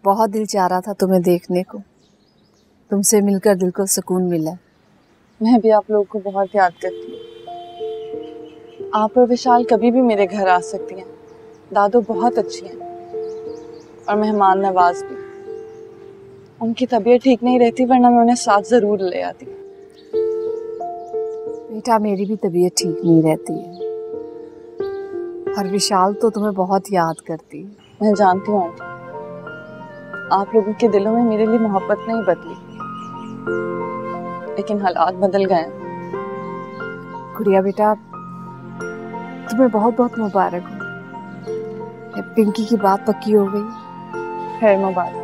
बहुत दिल चाह रहा था तुम्हें देखने को। तुमसे मिलकर दिल को सुकून मिला। मैं भी आप लोगों को बहुत याद करती हूँ। आप और विशाल कभी भी मेरे घर आ सकती हैं। दादू बहुत अच्छी हैं और मेहमान नवाज भी। उनकी तबीयत ठीक नहीं रहती वरना मैं उन्हें साथ जरूर ले आती। बेटा मेरी भी तबीयत ठीक नहीं रहती है और विशाल तो तुम्हें बहुत याद करती है। मैं जानती हूँ आंटी, आप लोगों के दिलों में मेरे लिए मोहब्बत नहीं बदली, लेकिन हालात बदल गए हैं। गुड़िया बेटा तुम्हें बहुत बहुत मुबारक हो। पिंकी की बात पक्की हो गई। खैर मुबारक।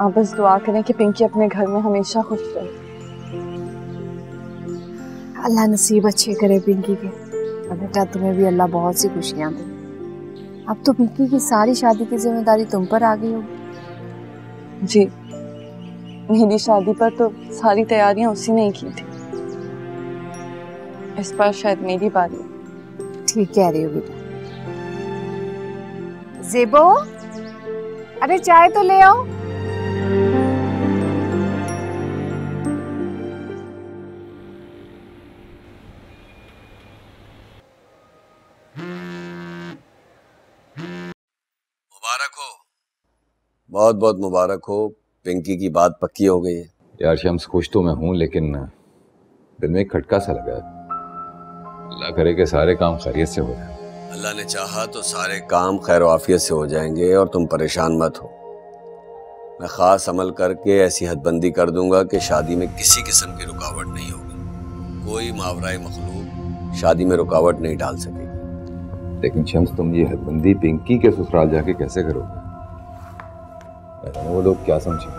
आप बस दुआ करें कि पिंकी अपने घर में हमेशा खुश रहे। अल्लाह नसीब अच्छे करे पिंकी के। और बेटा तुम्हें भी अल्लाह बहुत सी खुशियां दे। अब तो पिंकी की सारी शादी की जिम्मेदारी तुम पर आ गई होगी। जी, मेरी शादी पर तो सारी तैयारियां उसी ने ही की थी। इस बार शायद मेरी बारी। ठीक कह रही हो बेटा। ज़ेबो, अरे चाय तो ले आओ। मुबारक हो, बहुत बहुत मुबारक हो। पिंकी की बात पक्की हो गई है। यार शम्स, खुश तो मैं हूँ लेकिन दिल में एक खटका सा लगा है। अल्लाह करे कि सारे काम खैरियत से हो जाए। अल्लाह ने चाहा तो सारे काम खैर आफियत से हो जाएंगे और तुम परेशान मत हो। मैं खास अमल करके ऐसी हदबंदी कर दूंगा कि शादी में किसी किस्म की रुकावट नहीं होगी। कोई मावराए मखलूक शादी में रुकावट नहीं डाल सकेगी। लेकिन शम्स, तुम ये हदबंदी पिंकी के ससुराल जाके कैसे करोगे? वो लोग क्या समझे?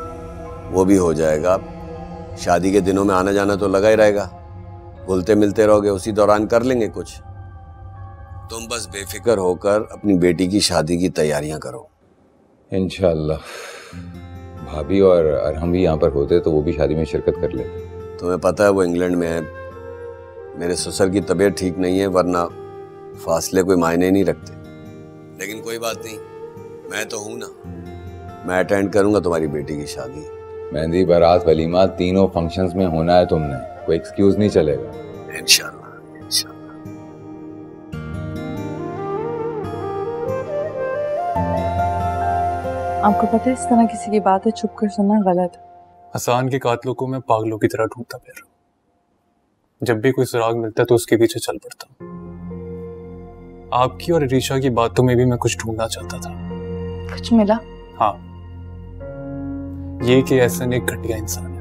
वो भी हो जाएगा। शादी के दिनों में आना जाना तो लगा ही रहेगा। घुलते मिलते रहोगे, उसी दौरान कर लेंगे कुछ। तुम बस बेफिक्र होकर अपनी बेटी की शादी की तैयारियां करो। इंशाअल्लाह। भाभी और अरहम भी यहाँ पर होते तो वो भी शादी में शिरकत कर लेते। तुम्हें पता है वो इंग्लैंड में है। मेरे ससुर की तबीयत ठीक नहीं है, वरना फासले कोई मायने नहीं रखते। लेकिन कोई बात नहीं, मैं तो हूं ना। मैं अटेंड करूंगा तुम्हारी बेटी की शादी। मेहंदी, बारात, वलीमा तीनों फंक्शंस में होना है तुमने। कोई एक्सक्यूज नहीं चलेगा। इंशाल्लाह इंशाल्लाह। आपको पता है इस तरह किसी की बातें छुप कर सुनना गलत है। हसान के कातलों को मैं पागलों की तरह ढूंढता फिर। जब भी कोई सुराग मिलता तो उसके पीछे चल पड़ता। आपकी और रीशा की बातों में भी मैं कुछ ढूंढना चाहता था। कुछ मिला? हाँ, ये कि एहसन एक घटिया इंसान है।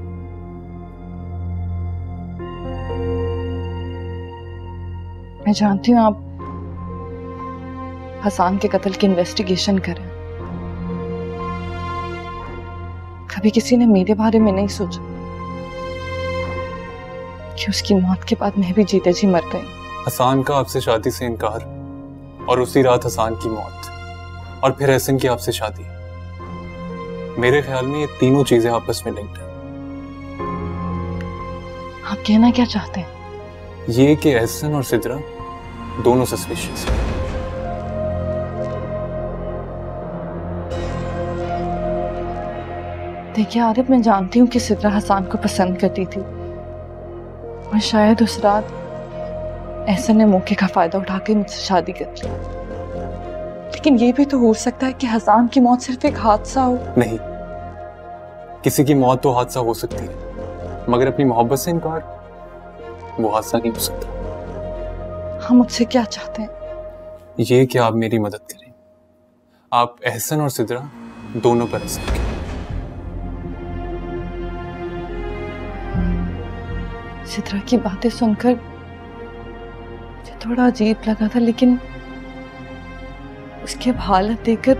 मैं जानती हूँ आप हसान के कत्ल की इन्वेस्टिगेशन करें। कभी किसी ने मेरे बारे में नहीं सोचा कि उसकी मौत के बाद मैं भी जीते जी मर गई। हसान का आपसे शादी से इनकार और उसी रात हसान की मौत और फिर एहसन की आपसे शादी। मेरे ख्याल में ये तीनों चीजें आपस में लिंक्ड हैं। आप कहना क्या चाहते हैं? ये कि एहसन और सिद्रा दोनों सस्पिशियस हैं। देखिए आरिफ, मैं जानती हूँ कि सिद्रा हसान को पसंद करती थी और शायद उस रात एहसन ने मौके का फायदा उठा के मुझसे शादी कर ली। लेकिन ये भी तो हो सकता है कि हसान की मौत सिर्फ एक हादसा हो। नहीं, किसी की मौत तो हादसा हो सकती है, मगर अपनी मोहब्बत से इनकार वो हादसा नहीं हो सकता। हम मुझसे क्या चाहते हैं? ये कि आप मेरी मदद करें। आप एहसन और सिद्रा दोनों पर असर करें। सिद्रा की बातें सुनकर मुझे थोड़ा अजीब लगा था, लेकिन उसके हालत देखकर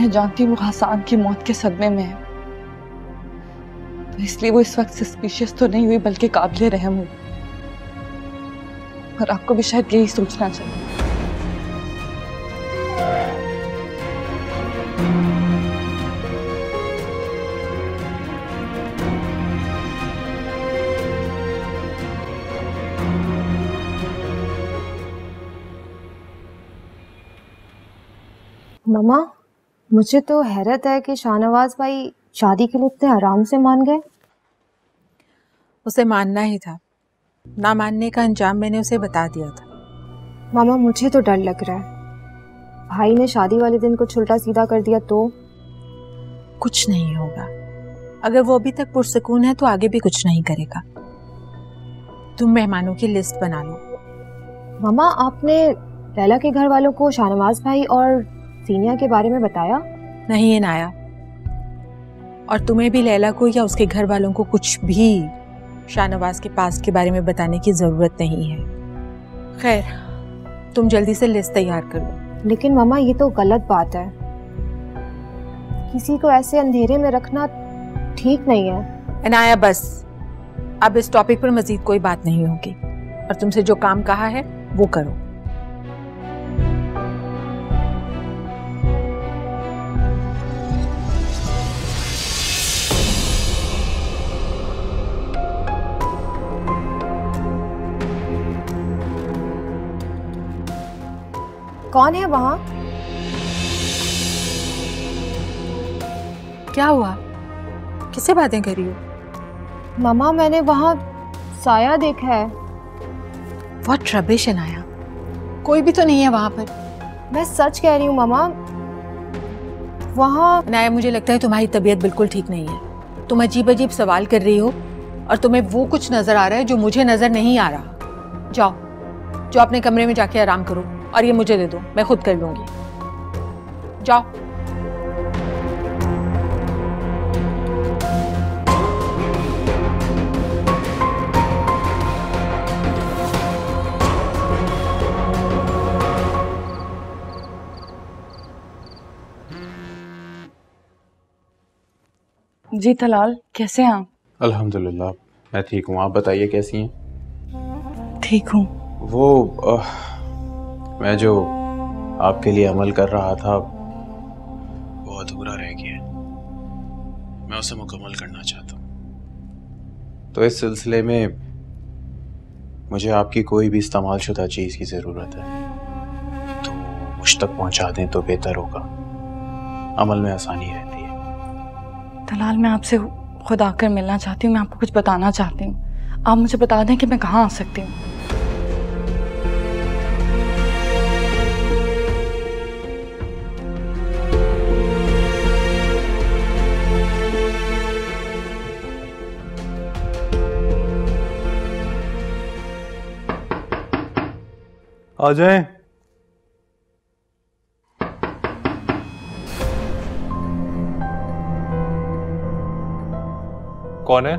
मैं जानती हूँ वो हसान की मौत के सदमे में है। तो इसलिए वो इस वक्त सस्पिशियस तो नहीं हुई बल्कि काबिल रहम हुई। और आपको भी शायद यही सोचना चाहिए। मामा, मुझे तो हैरत है कि शाहनवाज भाई शादी के लिए इतने आराम से मान गए। उसे मानना ही था, ना मानने का अंजाम मैंने उसे बता दिया था। मामा मुझे तो डर लग रहा है, भाई ने शादी वाले दिन कुछ उल्टा सीधा कर दिया तो। कुछ नहीं होगा, अगर वो अभी तक पुरसकून है तो आगे भी कुछ नहीं करेगा। तुम मेहमानों की लिस्ट बना लो। मामा आपने लैला के घर वालों को शाहनवाज भाई और सीनिया के बारे में बताया? नहीं इनाया, और तुम्हें भी लैला को या उसके घर वालों को कुछ भी शाहनवाज के पास के बारे में बताने की जरूरत नहीं है। खैर, तुम जल्दी से लिस्ट तैयार कर लो। लेकिन मामा ये तो गलत बात है, किसी को ऐसे अंधेरे में रखना ठीक नहीं है। इनाया बस, अब इस टॉपिक पर मजीद कोई बात नहीं होगी, और तुमसे जो काम कहा है वो करो। कौन है वहाँ? क्या हुआ, किससे बातें कर रही हो? मामा मैंने वहाँ साया देखा है। व्हाट रबिश इनाया, कोई भी तो नहीं है वहां पर। मैं सच कह रही हूँ मामा, वहाँ। इनाया मुझे लगता है तुम्हारी तबीयत बिल्कुल ठीक नहीं है। तुम अजीब अजीब सवाल कर रही हो और तुम्हें वो कुछ नजर आ रहा है जो मुझे नजर नहीं आ रहा। जाओ जाओ अपने कमरे में जाके आराम करो, और ये मुझे दे दो, मैं खुद कर लूंगी। जाओ। जी तलाल, कैसे हैं आप? अल्हम्दुलिल्लाह, मैं ठीक हूँ। आप बताइए कैसी हैं? ठीक हूँ। वो मैं जो आपके लिए अमल कर रहा था वो अधूरा रह गया है, मैं उसे मुकम्मल करना चाहता हूँ। तो इस सिलसिले में मुझे आपकी कोई भी इस्तेमालशुदा चीज़ की ज़रूरत है, तो मुझ तक पहुँचा दें तो बेहतर होगा, अमल में आसानी रहती है। तलाल, मैं आपसे खुद आकर मिलना चाहती हूँ, मैं आपको कुछ बताना चाहती हूँ। आप मुझे बता दें कि मैं कहाँ आ सकती हूँ। आ जाएं। कौन है?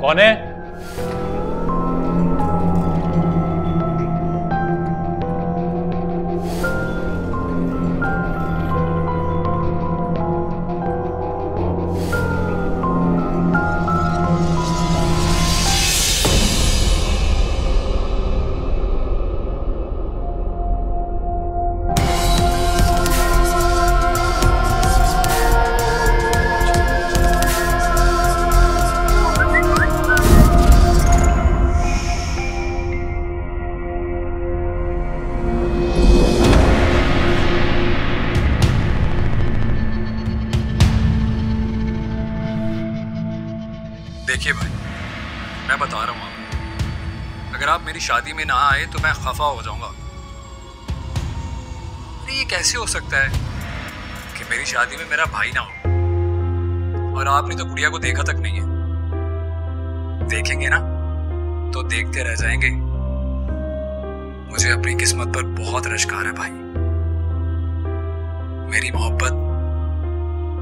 कौन है? देखिए भाई, मैं बता रहा हूँ आपको, अगर आप मेरी शादी में ना आए तो मैं खफा हो जाऊंगा। ये कैसे हो सकता है कि मेरी शादी में मेरा भाई ना हो, और आपने तो गुड़िया को देखा तक नहीं है। देखेंगे ना तो देखते रह जाएंगे। मुझे अपनी किस्मत पर बहुत रश्कार है भाई। मेरी मोहब्बत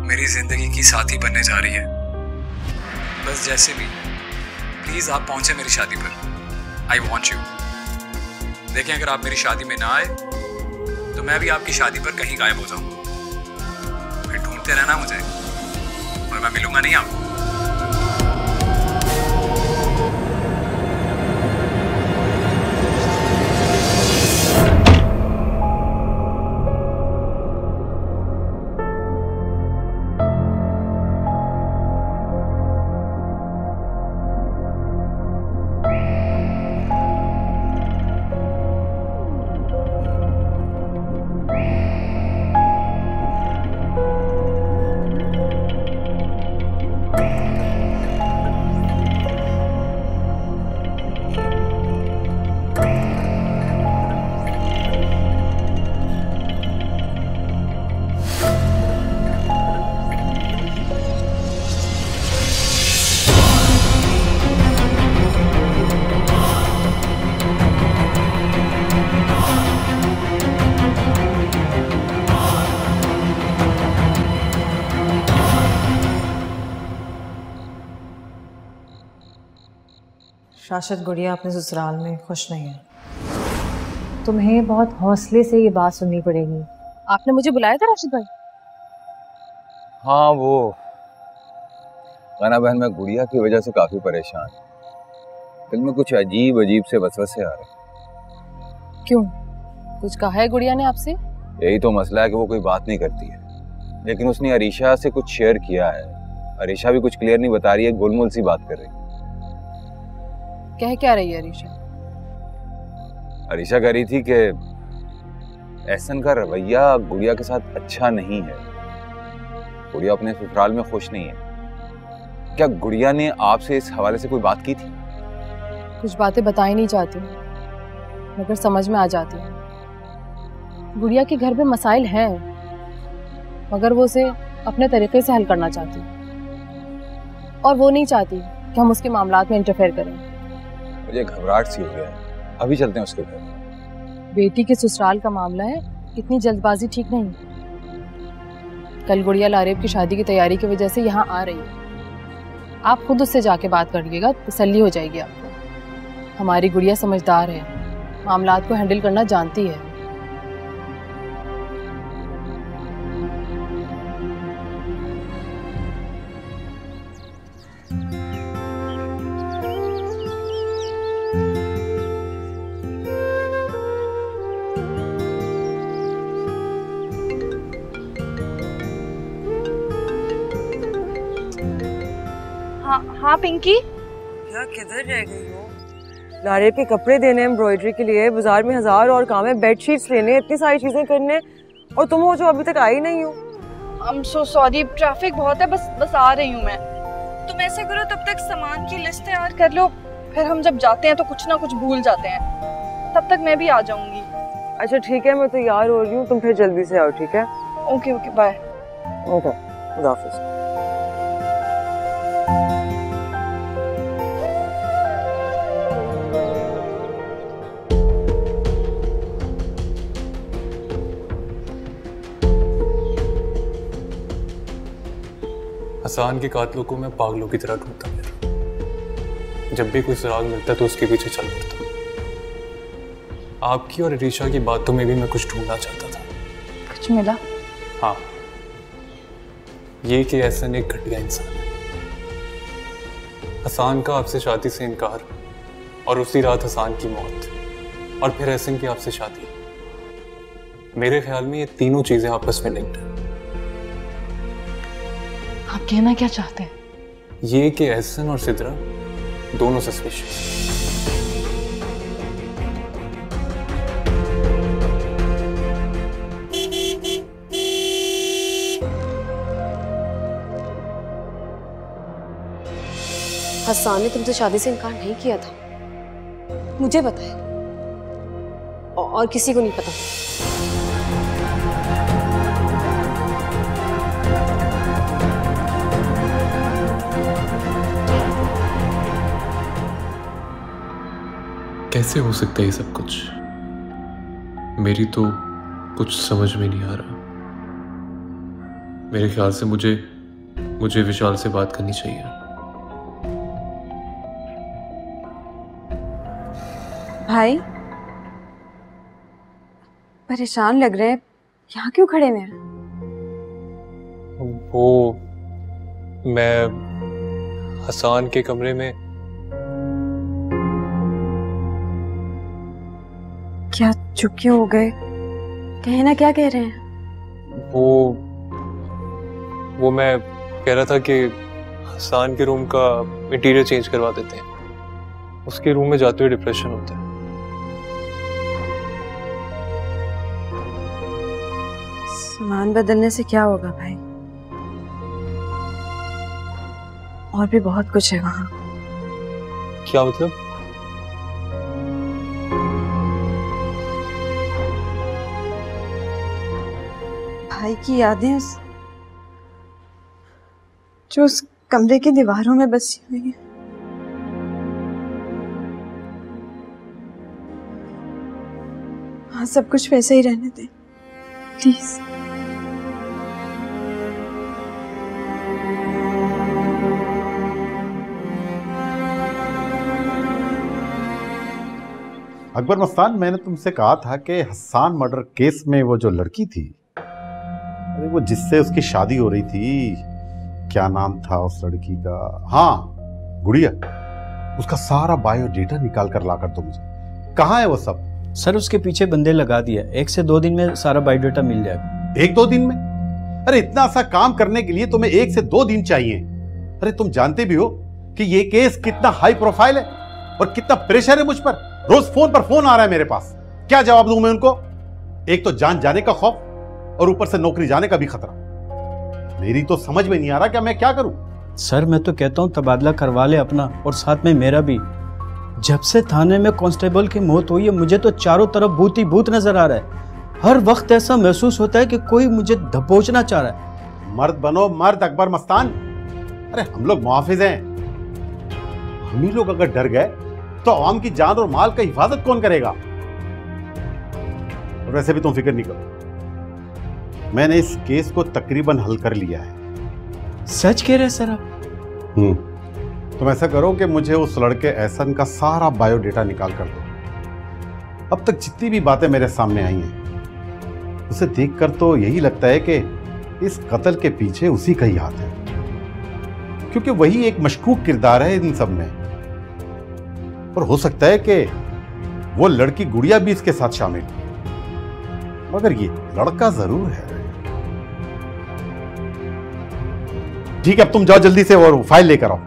मेरी जिंदगी की साथी बनने जा रही है। बस जैसे भी प्लीज आप पहुंचे मेरी शादी पर। I want you. देखें, अगर आप मेरी शादी में ना आए तो मैं भी आपकी शादी पर कहीं गायब हो जाऊंगा। फिर ढूंढते रहना मुझे, और मैं मिलूंगा नहीं आपको। राशिद, गुड़िया अपने ससुराल में खुश नहीं है। तुम्हें बहुत हौसले से ये बात सुननी पड़ेगी। आपने मुझे बुलाया था राशिद भाई? हाँ, वो गाना बहन, मैं गुड़िया की वजह से काफी परेशान। दिल में कुछ अजीब अजीब से वसवसे आ रहे। क्यों, कुछ कहा है गुड़िया ने आपसे? यही तो मसला है कि वो कोई बात नहीं करती है, लेकिन उसने अरीशा से कुछ शेयर किया है। अरीशा भी कुछ क्लियर नहीं बता रही है, गोलमोल सी बात कर रही है। कह क्या रही है अरीशा? अरीशा कह रही थी कि एहसन का रवैया गुड़िया के साथ अच्छा नहीं है, गुड़िया अपने ससुराल में खुश नहीं है। क्या गुड़िया ने आपसे इस हवाले से कोई बात की थी? कुछ बातें बताई नहीं चाहती, मगर समझ में आ जाती है। गुड़िया के घर में मसाइल हैं, मगर वो उसे अपने तरीके से हल करना चाहती है, और वो नहीं चाहती कि हम उसके मामलात में इंटरफेयर करें। मुझे घबराहट सी हो गया है, अभी चलते हैं उसके घर। बेटी के ससुराल का मामला है, इतनी जल्दबाजी ठीक नहीं। कल गुड़िया लारेब की शादी की तैयारी की वजह से यहाँ आ रही है। आप खुद उससे जाके बात कर लीजिएगा, तसल्ली हो जाएगी आपको। हमारी गुड़िया समझदार है, मामलात को हैंडल करना जानती है। हाँ पिंकी, क्या किधर रह गई हो? लारेब के कपड़े देने एम्ब्रॉयडरी के लिए, बाजार में 1000 और काम है, बेडशीट्स लेने, इतनी सारी चीजें करने, और तुम हो जो अभी तक आई नहीं हो। I'm so sorry, ट्रैफिक बहुत है, बस आ रही हूँ मैं। तुम ऐसे करो, तब तक सामान की लिस्ट तैयार कर लो, फिर हम जब जाते हैं तो कुछ ना कुछ भूल जाते हैं। तब तक मैं भी आ जाऊंगी। अच्छा ठीक है, मैं तैयार हो रही हूँ, तुम फिर जल्दी से आओ, ठीक है? Okay okay, bye. ओके, खुदा हाफिज। हसान के कातलों को मैं पागलों की तरह ढूंढता फिरा। जब भी कोई सुराग मिलता तो उसके पीछे चल पड़ता। आपकी और अरीशा की बातों में भी मैं कुछ ढूंढना चाहता था। कुछ मिला? हाँ, ये कि एहसन एक घटिया इंसान है। हसान का आपसे शादी से इनकार, और उसी रात हसान की मौत, और फिर एहसन की आपसे शादी। मेरे ख्याल में ये तीनों चीजें आपस में लिंक्ड हैं। आप कहना क्या चाहते हैं? ये कि एहसन और सिद्रा दोनों सस्पिशियस। हसान ने तुमसे शादी से इनकार नहीं किया था, मुझे पता है, और किसी को नहीं पता। कैसे हो सकता है ये सब कुछ? मेरी तो कुछ समझ में नहीं आ रहा। मेरे ख्याल से मुझे विशाल से बात करनी चाहिए। भाई, परेशान लग रहे हैं, यहाँ क्यों खड़े हैं? वो मैं हसान के कमरे में। क्या चुप क्यों हो गए? कहना क्या कह रहे हैं? वो मैं कह रहा था कि हसान के रूम का इंटीरियर चेंज करवा देते हैं। उसके रूम में जाते हुए डिप्रेशन होता है। सामान बदलने से क्या होगा भाई? और भी बहुत कुछ है वहां। क्या मतलब? भाई की यादें जो उस कमरे की दीवारों में बसी हुई है। हाँ, सब कुछ वैसे ही रहने दें प्लीज। अकबर मस्तान, मैंने तुमसे कहा था कि हसन मर्डर केस में वो जो लड़की थी, अरे वो जिससे उसकी शादी हो रही थी, क्या नाम था उस लड़की का? हाँ, गुड़िया। उसका सारा बायोडेटा निकाल कर ला कर दो मुझे। कहाँ है वो सब? सर उसके पीछे बंदे लगा दिया, 1 से 2 दिन में सारा बायोडेटा मिल जाएगा। 1-2 दिन में? अरे इतना सा काम करने के लिए तुम्हें 1 से 2 दिन चाहिए। अरे तुम जानते भी हो कि ये केस कितना हाई प्रोफाइल है और कितना प्रेशर है मुझ पर। रोज फोन पर फोन आ रहा है मेरे पास, क्या जवाब दूं मैं उनको? एक तो जान जाने का खौफ और ऊपर से नौकरी जाने का भी खतरा। मेरी तो समझ में नहीं आ रहा कि मैं क्या करूं। सर मैं तो कहता हूँ तबादला करवा ले अपना, और साथ में मेरा भी। जब से थाने में कांस्टेबल की मौत हुई है, मुझे तो चारों तरफ भूत ही भूत नजर आ रहा है। हर वक्त ऐसा महसूस होता है कि कोई मुझे दबोचना चाह रहा है। मर्द बनो मर्द अकबर मस्तान। अरे हम लोग मुहाफिज हैं। हम ही लोग अगर डर गए तो आवाम की जान और माल का हिफाजत कौन करेगा? और वैसे भी तुम फिक्र नहीं करो, मैंने इस केस को तकरीबन हल कर लिया है। सच कह रहे सर आप? तुम ऐसा करो कि मुझे उस लड़के एहसन का सारा बायोडेटा निकाल कर दो। अब तक जितनी भी बातें मेरे सामने आई हैं, उसे देखकर तो यही लगता है कि इस कत्ल के पीछे उसी का ही हाथ है, क्योंकि वही एक मशकूक किरदार है इन सब में। और हो सकता है कि वो लड़की गुड़िया भी इसके साथ शामिल, मगर ये लड़का जरूर है। ठीक है, अब तुम जाओ जल्दी से और फाइल लेकर आओ।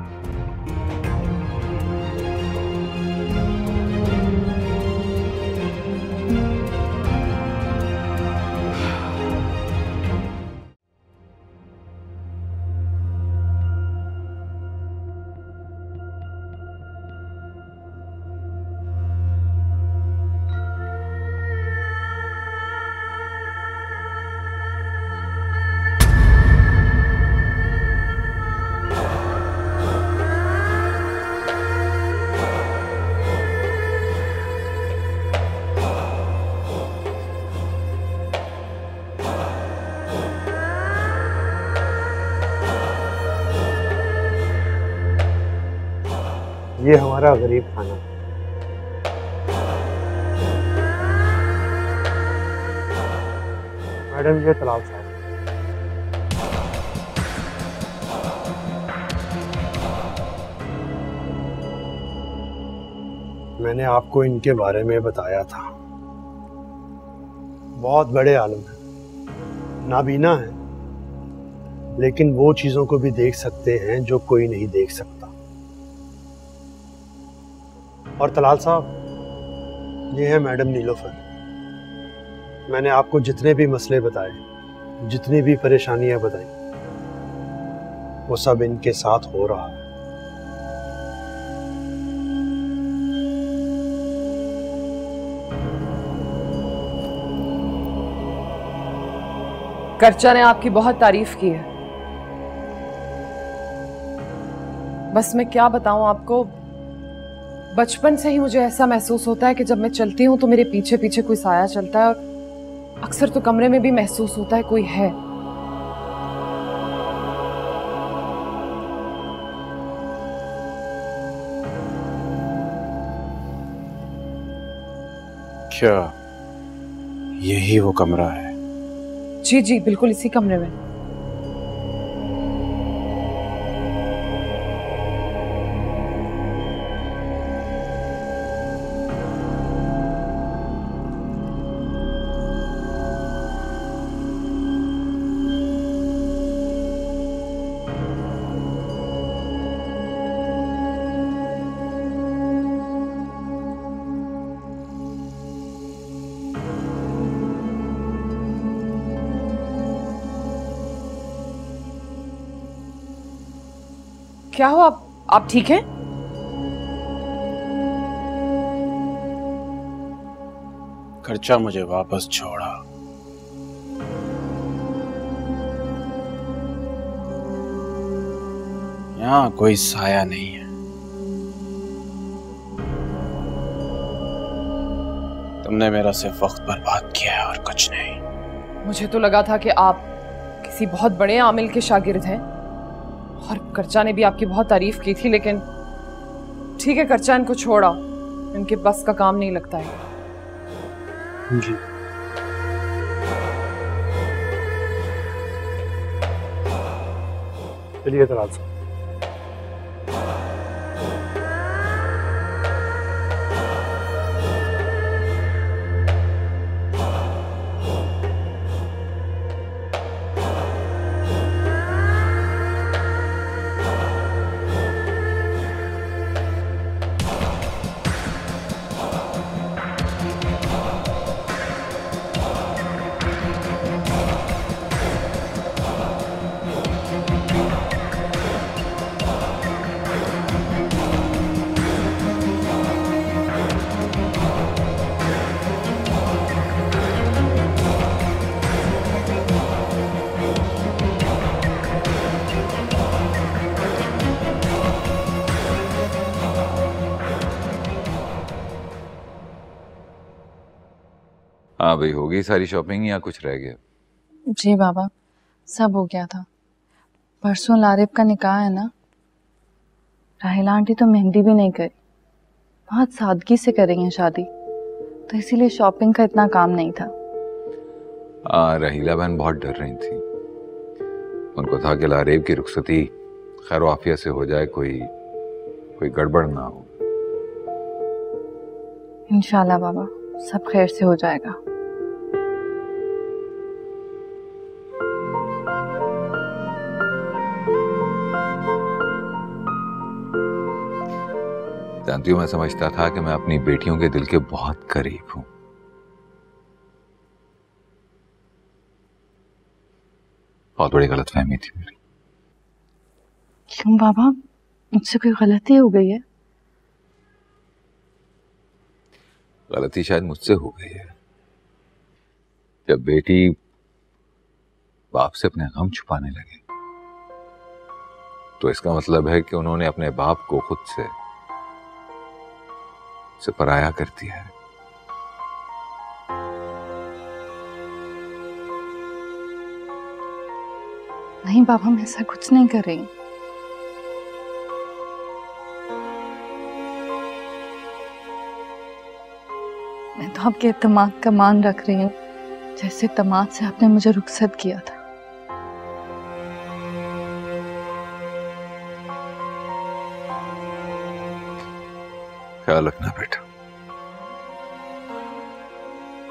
ये हमारा गरीब खाना। मैडम ये तलाब साहब। मैंने आपको इनके बारे में बताया था, बहुत बड़े आलम हैं, नाबीना हैं, लेकिन वो चीज़ों को भी देख सकते हैं जो कोई नहीं देख सकता। और तलाल साहब, ये है मैडम नीलोफर। मैंने आपको जितने भी मसले बताए, जितनी भी परेशानियां बताई, वो सब इनके साथ हो रहा है। कर्चा ने आपकी बहुत तारीफ की है। बस मैं क्या बताऊं आपको, बचपन से ही मुझे ऐसा महसूस होता है कि जब मैं चलती हूँ तो मेरे पीछे पीछे कोई साया चलता है, और अक्सर तो कमरे में भी महसूस होता है कोई है। क्या यही वो कमरा है? जी जी बिल्कुल इसी कमरे में। क्या हो आप ठीक हैं? खर्चा मुझे वापस छोड़ा। यहाँ कोई साया नहीं है। तुमने मेरा सिर्फ वक्त बर्बाद किया है और कुछ नहीं। मुझे तो लगा था कि आप किसी बहुत बड़े आमिल के शागिर्द हैं, और कर्चा ने भी आपकी बहुत तारीफ की थी, लेकिन ठीक है कर्चा, इनको छोड़ा। इनके बस का काम नहीं लगता है। जी चलिए तलाल साहब। हाँ भाई, होगी सारी शॉपिंग या कुछ रह गया? जी बाबा, सब हो गया था। परसों लारिब का निकाह है ना, राहिला आंटी तो मेहंदी भी नहीं करी, बहुत सादगी से करेंगे शादी, तो इसीलिए शॉपिंग का इतना काम नहीं था। रहीला बहन बहुत डर रही थी। उनको था कि लारिब की रुखसती खैर वाफिया से हो जाए, कोई गड़बड़ ना हो। इंशाल्लाह बाबा, सब खैर से हो जाएगा। जानती हूँ, मैं समझता था कि मैं अपनी बेटियों के दिल के बहुत करीब हूं। बहुत बड़ी गलतफहमी थी मेरी। क्यों बाबा, मुझसे कोई गलती हो गई है? गलती शायद मुझसे हो गई है। जब बेटी बाप से अपने गम छुपाने लगे, तो इसका मतलब है कि उन्होंने अपने बाप को खुद से पराया कर दिया है। नहीं बाबा, मैं ऐसा कुछ नहीं कर रही। मैं तो आपके इत्तेमाद का मान रख रही हूँ, जैसे इत्तेमाद से आपने मुझे रुखसत किया था। ख्याल रखना बेटा,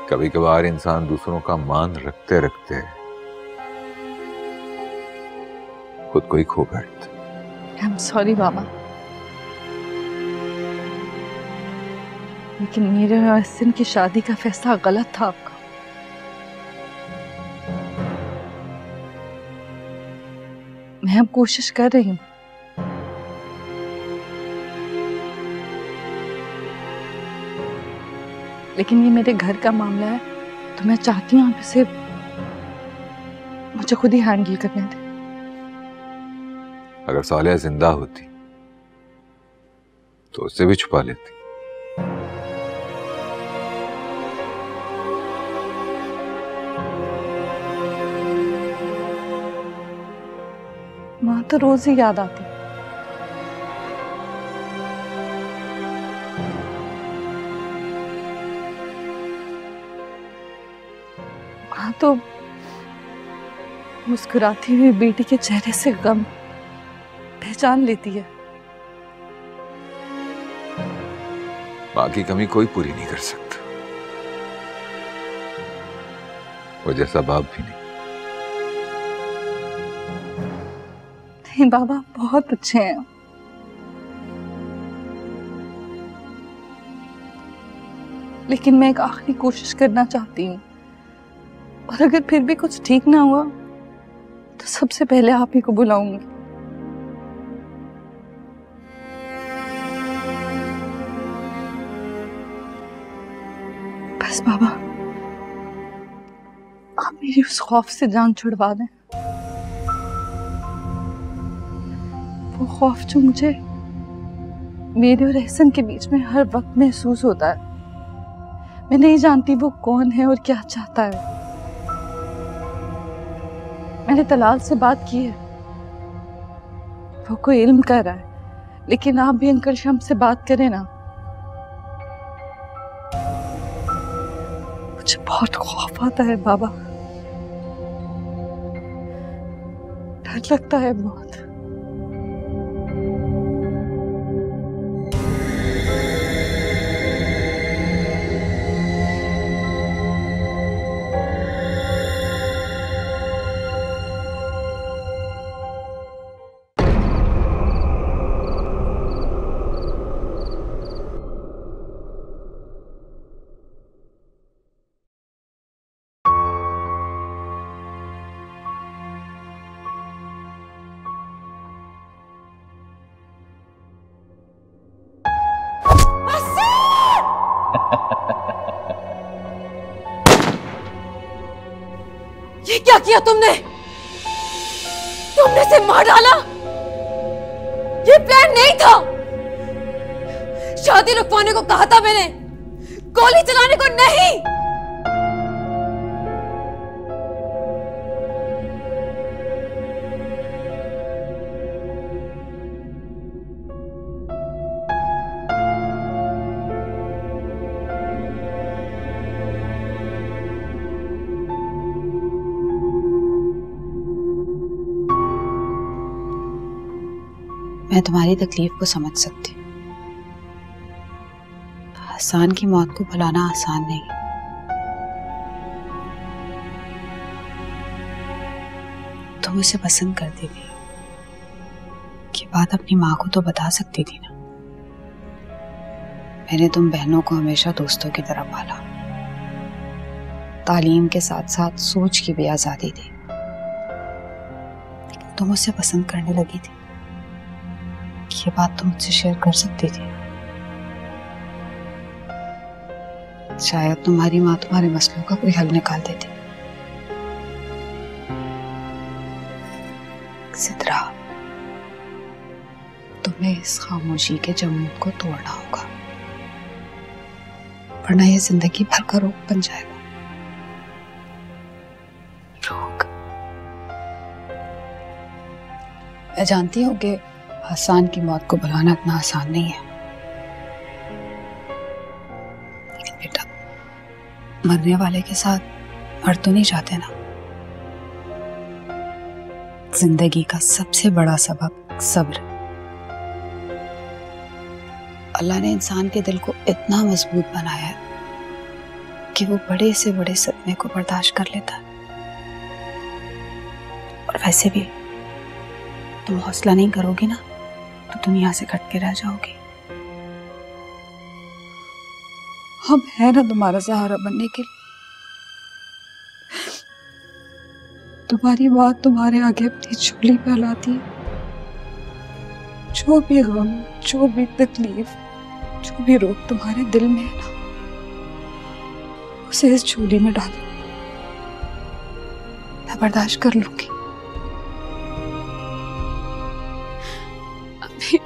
कभी कभार इंसान दूसरों का मान रखते रखते खुद को ही खो बैठता। आई एम सॉरी बाबा, लेकिन मेरे और अहसन की शादी का फैसला गलत था आपका। मैं अब कोशिश कर रही हूँ, लेकिन ये मेरे घर का मामला है, तो मैं चाहती हूँ आप इसे मुझे खुद ही हैंडल करने दें। अगर सालिया जिंदा होती तो उससे भी छुपा लेती। माँ तो रोज ही याद आती। माँ तो मुस्कुराती हुई बेटी के चेहरे से गम पहचान लेती है। माँ की कमी कोई पूरी नहीं कर सकता, वो जैसा बाप भी नहीं। नहीं बाबा, बहुत अच्छे हैं। लेकिन मैं एक आखिरी कोशिश करना चाहती हूँ, और अगर फिर भी कुछ ठीक ना हुआ तो सबसे पहले आप ही को बुलाऊंगी। बस बाबा, आप मेरी उस खौफ से जान छुड़वा दें, वो खौफ जो मुझे मेरे और एहसन के बीच में हर वक्त महसूस होता है। मैं नहीं जानती वो कौन है और क्या चाहता है। मैंने तलाल से बात की है, वो कोई इल्म कर रहा है, लेकिन आप भी अंकल शम से बात करें ना। बहुत खौफ आता है बाबा, डर लगता है बहुत। ये क्या किया तुमने? तुमने इसे मार डाला? ये प्लान नहीं था। शादी रुकवाने को कहा था मैंने, गोली चलाने को नहीं। मैं तुम्हारी तकलीफ को समझ सकती हूँ। हसन की मौत को भुलाना आसान नहीं। तुम उसे पसंद करती थी, ये बात अपनी माँ को तो बता सकती थी ना। मैंने तुम बहनों को हमेशा दोस्तों की तरह पाला। तालीम के साथ साथ सोच की भी आजादी दी। लेकिन तुम उसे पसंद करने लगी थी, ये बात तुम मुझसे शेयर कर सकती थी। शायद तुम्हारी माँ तुम्हारे मसलों का कोई हल निकाल देती। सिद्रा, तुम्हें इस खामोशी के जमूद को तोड़ना होगा, वरना यह जिंदगी भर का रोग बन जाएगा। रोग। मैं जानती हूँ कि हसन की मौत को भुलाना इतना आसान नहीं है, लेकिन बेटा, मरने वाले के साथ मर तो नहीं जाते ना। जिंदगी का सबसे बड़ा सबक सब्र। अल्लाह ने इंसान के दिल को इतना मजबूत बनाया है कि वो बड़े से बड़े सदमे को बर्दाश्त कर लेता है। और वैसे भी तुम हौसला नहीं करोगी ना तो दुनिया से कट के रह जाओगी। हम है ना तुम्हारा सहारा बनने के लिए। तुम्हारी बात तुम्हारे आगे अपनी झोली फैलाती है। जो भी गम, जो भी तकलीफ, जो भी रोग तुम्हारे दिल में है ना, उसे इस झोली में डालो। मैं बर्दाश्त कर लूंगी। अभी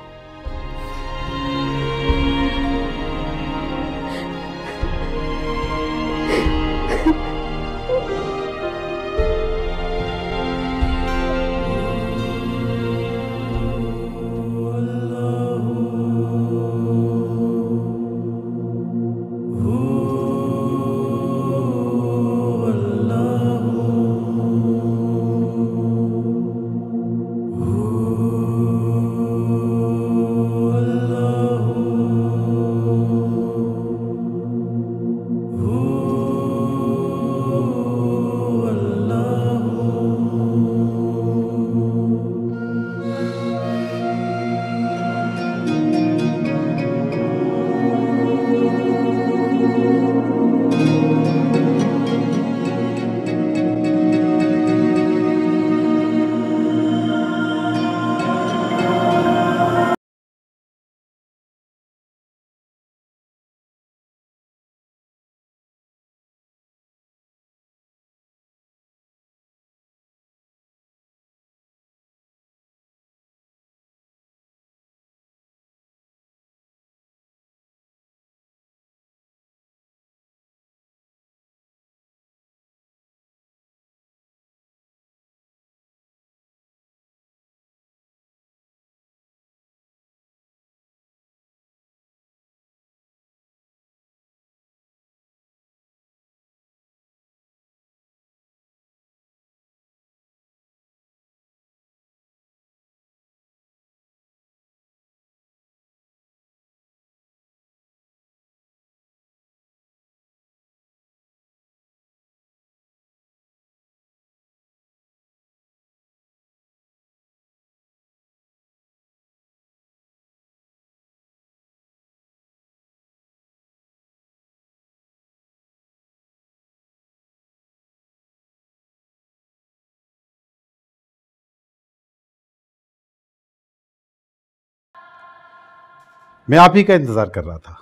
मैं आप ही का इंतजार कर रहा था।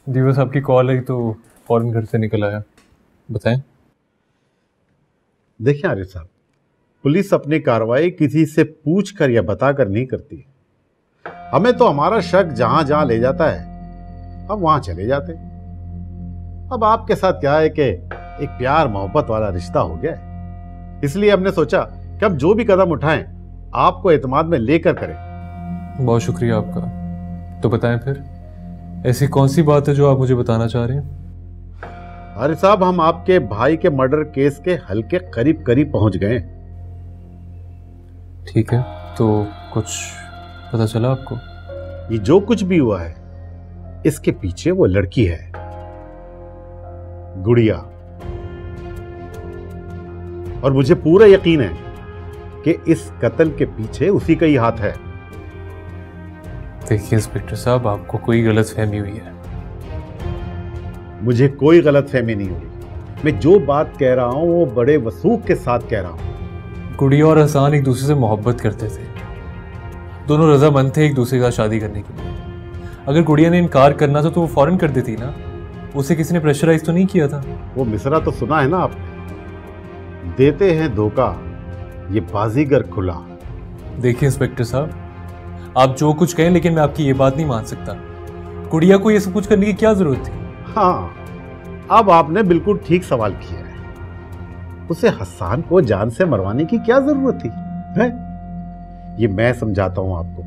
दिवस आपकी कॉल आई तो फौरन घर से निकल आया। बताएं। देखिए आरिफ साहब, पुलिस अपनी कार्रवाई किसी से पूछ कर या बताकर नहीं करती। हमें तो हमारा शक जहां जहां ले जाता है अब वहां चले जाते। अब आपके साथ क्या है कि एक प्यार मोहब्बत वाला रिश्ता हो गया है, इसलिए हमने सोचा कि हम जो भी कदम उठाएं आपको एतमाद में लेकर करें। बहुत शुक्रिया आपका। तो बताएं फिर, ऐसी कौन सी बात है जो आप मुझे बताना चाह रहे हैं? अरे साहब, हम आपके भाई के मर्डर केस के हल के करीब करीब पहुंच गए। ठीक है, तो कुछ पता चला आपको? ये जो कुछ भी हुआ है इसके पीछे वो लड़की है, गुड़िया। और मुझे पूरा यकीन है कि इस कत्ल के पीछे उसी का ही हाथ है। देखिए इंस्पेक्टर साहब, आपको कोई गलतफहमी हुई है। मुझे कोई गलतफहमी नहीं हुई। मैं जो बात कह रहा हूं वो बड़े वसूख के साथ कह रहा हूं। गुड़िया और हसान एक दूसरे से मोहब्बत करते थे। दोनों रजामंद थे एक दूसरे के साथ शादी करने के लिए। अगर गुड़िया ने इनकार करना था तो वो फौरन कर देती ना। उसे किसी ने प्रेशराइज तो नहीं किया था। वो मिसरा तो सुना है ना आपने, देते हैं धोखा ये बाजीगर खुला। देखिए इंस्पेक्टर साहब, आप जो कुछ कहें लेकिन मैं आपकी ये बात नहीं मान सकता। गुड़िया को ये सब कुछ करने की क्या जरूरत थी? हाँ, अब आपने बिल्कुल ठीक सवाल किया है। उसे हसान को जान से मरवाने की क्या जरूरत थी है? ये मैं समझाता हूं आपको।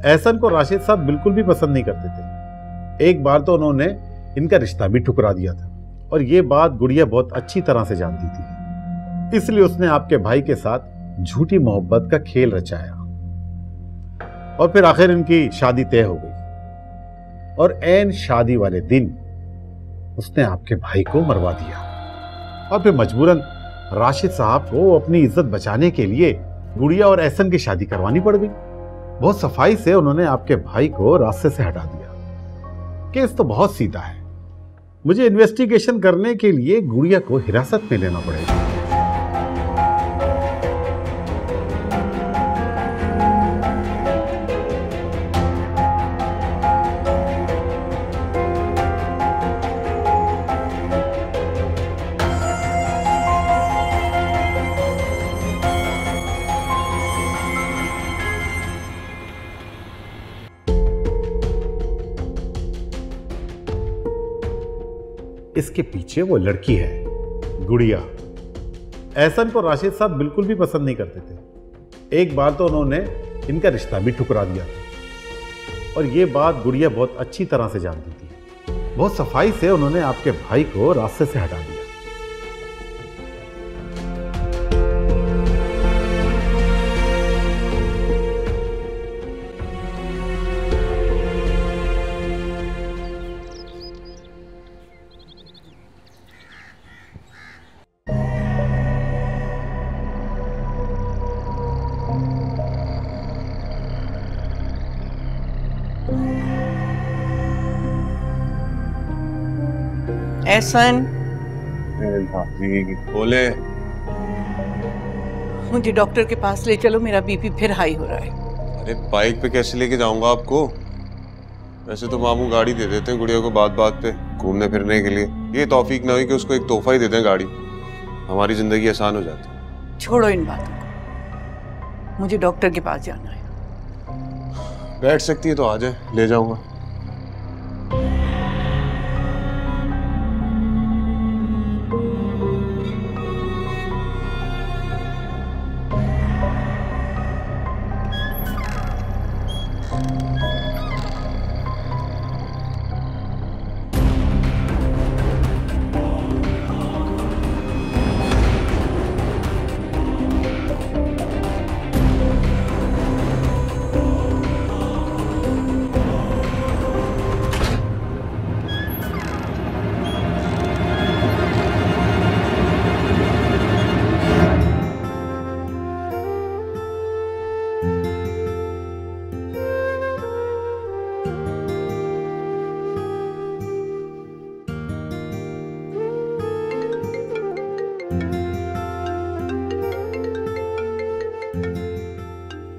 एहसन को राशिद साहब बिल्कुल भी पसंद नहीं करते थे। एक बार तो उन्होंने इनका रिश्ता भी ठुकरा दिया था और ये बात गुड़िया बहुत अच्छी तरह से जानती थी। इसलिए उसने आपके भाई के साथ झूठी मोहब्बत का खेल रचाया और फिर आखिर इनकी शादी तय हो गई। और ऐन शादी वाले दिन उसने आपके भाई को मरवा दिया और फिर मजबूरन राशिद साहब को अपनी इज्जत बचाने के लिए गुड़िया और एहसन की शादी करवानी पड़ गई। बहुत सफाई से उन्होंने आपके भाई को रास्ते से हटा दिया। केस तो बहुत सीधा है। मुझे इन्वेस्टिगेशन करने के लिए गुड़िया को हिरासत में लेना पड़ेगा। इसके पीछे वो लड़की है, गुड़िया। एहसन को राशिद साहब बिल्कुल भी पसंद नहीं करते थे। एक बार तो उन्होंने इनका रिश्ता भी ठुकरा दिया था और ये बात गुड़िया बहुत अच्छी तरह से जानती थी। बहुत सफाई से उन्होंने आपके भाई को रास्ते से हटा दिया। एहसन, बोले। मुझे डॉक्टर के पास ले चलो, मेरा बीपी फिर हाई हो रहा है। अरे बाइक पे कैसे लेके जाऊंगा आपको? वैसे तो मामू गाड़ी दे देते हैं गुड़िया को बात बात पे घूमने फिरने के लिए। ये तौफीक ना हुई कि उसको एक तोहफा ही दे दें गाड़ी, हमारी जिंदगी आसान हो जाती। छोड़ो इन बातों को, मुझे डॉक्टर के पास जाना है। बैठ सकती है तो आ जाए, ले जाऊंगा।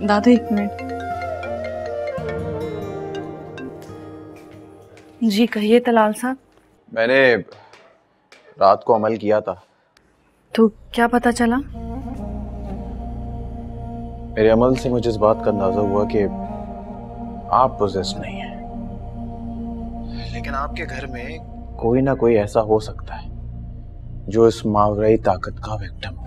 दादा एक मिनट। जी कहिए तलाल साहब। मैंने रात को अमल किया था। तो क्या पता चला? मेरे अमल से मुझे इस बात का अंदाजा हुआ कि आप पोजेस्ड नहीं हैं, लेकिन आपके घर में कोई ना कोई ऐसा हो सकता है जो इस मावराई ताकत का विक्टिम हो।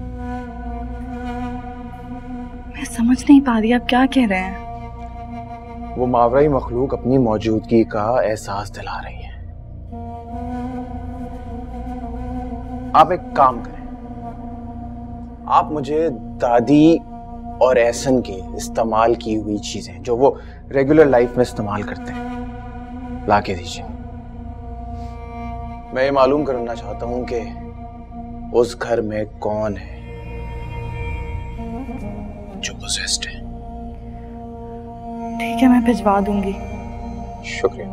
मैं समझ नहीं पा रही आप क्या कह रहे हैं। वो मावराई मखलूक अपनी मौजूदगी का एहसास दिला रही है। आप एक काम करें, आप मुझे दादी और एहसन के इस्तेमाल की हुई चीजें जो वो रेगुलर लाइफ में इस्तेमाल करते हैं ला के दीजिए। मैं ये मालूम करना चाहता हूं कि उस घर में कौन है जो पोजेस्ड है। ठीक है, मैं भिजवा दूंगी। शुक्रिया।